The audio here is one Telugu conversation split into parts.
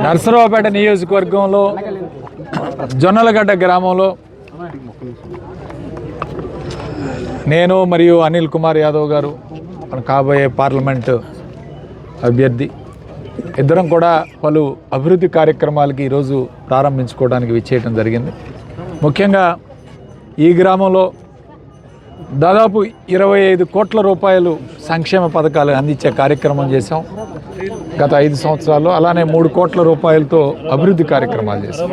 నర్సరావుపేట నియోజకవర్గంలో జొన్నలగడ్డ గ్రామంలో నేను మరియు అనిల్ కుమార్ యాదవ్ గారు కాబోయే పార్లమెంటు అభ్యర్థి ఇద్దరం కూడా పలు అభివృద్ధి కార్యక్రమాలకి ఈరోజు ప్రారంభించుకోవడానికి విచ్చేయడం జరిగింది. ముఖ్యంగా ఈ గ్రామంలో దాదాపు 25 కోట్ల రూపాయలు సంక్షేమ పథకాలు అందించే కార్యక్రమం చేశాం గత 5 సంవత్సరాల్లో. అలానే 3 కోట్ల రూపాయలతో అభివృద్ధి కార్యక్రమాలు చేశాం.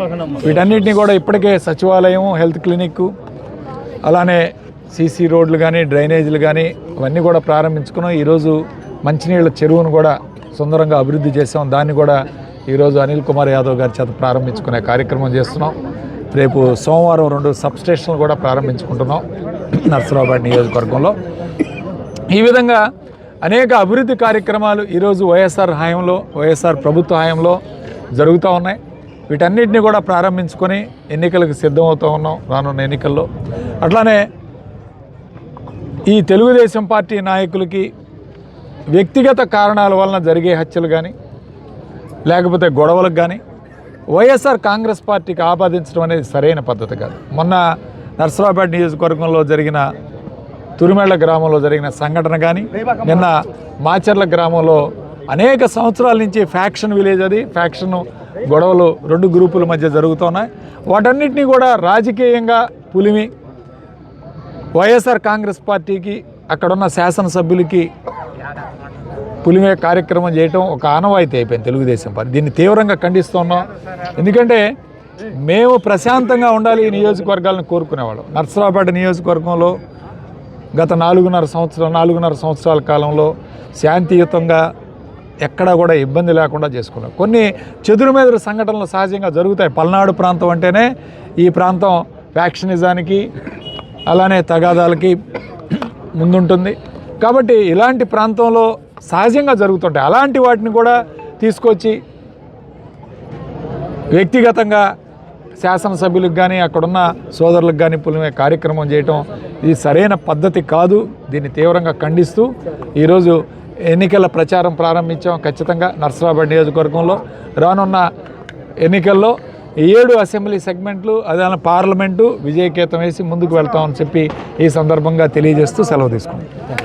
వీటన్నిటిని కూడా ఇప్పటికే సచివాలయం, హెల్త్ క్లినిక్, అలానే సీసీ రోడ్లు కానీ, డ్రైనేజీలు కానీ అవన్నీ కూడా ప్రారంభించుకున్నాం. ఈరోజు మంచినీళ్ళ చెరువును కూడా సుందరంగా అభివృద్ధి చేసాం. దాన్ని కూడా ఈరోజు అనిల్ కుమార్ యాదవ్ గారి చేత ప్రారంభించుకునే కార్యక్రమం చేస్తున్నాం. రేపు సోమవారం 2 సబ్స్టేషన్లు కూడా ప్రారంభించుకుంటున్నాం నర్సరావుపేట నియోజకవర్గంలో. ఈ విధంగా అనేక అభివృద్ధి కార్యక్రమాలు ఈరోజు వైఎస్ఆర్ ప్రభుత్వ హయాంలో జరుగుతూ ఉన్నాయి. వీటన్నిటిని కూడా ప్రారంభించుకొని ఎన్నికలకు సిద్ధమవుతూ ఉన్నాం రానున్న ఎన్నికల్లో. అట్లానే ఈ తెలుగుదేశం పార్టీ నాయకులకి వ్యక్తిగత కారణాల వలన జరిగే హత్యలు కానీ, లేకపోతే గొడవలకు కానీ వైఎస్ఆర్ కాంగ్రెస్ పార్టీకి ఆపాదించడం అనేది సరైన పద్ధతి కాదు. మొన్న నర్సరావుపేట నియోజకవర్గంలో జరిగిన తురిమెళ్ల గ్రామంలో జరిగిన సంఘటన కానీ, నిన్న మాచర్ల గ్రామంలో అనేక సంవత్సరాల నుంచి ఫ్యాక్షన్ విలేజ్, అది ఫ్యాక్షన్ గొడవలు 2 గ్రూపుల మధ్య జరుగుతున్నాయి. వాటన్నిటినీ కూడా రాజకీయంగా పులిమి వైఎస్ఆర్ కాంగ్రెస్ పార్టీకి, అక్కడున్న శాసనసభ్యులకి పులిమే కార్యక్రమం చేయటం ఒక ఆనవాయితీ అయిపోయింది తెలుగుదేశం పార్టీ. దీన్ని తీవ్రంగా ఖండిస్తున్నాం. ఎందుకంటే మేము ప్రశాంతంగా ఉండాలి ఈ నియోజకవర్గాలను కోరుకునేవాళ్ళం. నర్సరావుపేట నియోజకవర్గంలో గత 4.5 సంవత్సరాల కాలంలో శాంతియుతంగా ఎక్కడా కూడా ఇబ్బంది లేకుండా చేసుకున్నాం. కొన్ని చెదురుమెదురు సంఘటనలు సహజంగా జరుగుతాయి. పల్నాడు ప్రాంతం అంటేనే ఈ ప్రాంతం ఫ్యాక్షనిజానికి, అలానే తగాదాలకి ముందుంటుంది. కాబట్టి ఇలాంటి ప్రాంతంలో సహజంగా జరుగుతుంటాయి. అలాంటి వాటిని కూడా తీసుకొచ్చి వ్యక్తిగతంగా శాసనసభ్యులకు కానీ, అక్కడున్న సోదరులకు కానీ పులిమే కార్యక్రమం చేయటం ఇది సరైన పద్ధతి కాదు. దీన్ని తీవ్రంగా ఖండిస్తూ ఈరోజు ఎన్నికల ప్రచారం ప్రారంభించాం. ఖచ్చితంగా నర్సరావుపేట నియోజకవర్గంలో రానున్న ఎన్నికల్లో 7 అసెంబ్లీ సెగ్మెంట్లు, అదే పార్లమెంటు విజయకేతం వేసి ముందుకు వెళ్తామని చెప్పి ఈ సందర్భంగా తెలియజేస్తూ సెలవు తీసుకుంటాం.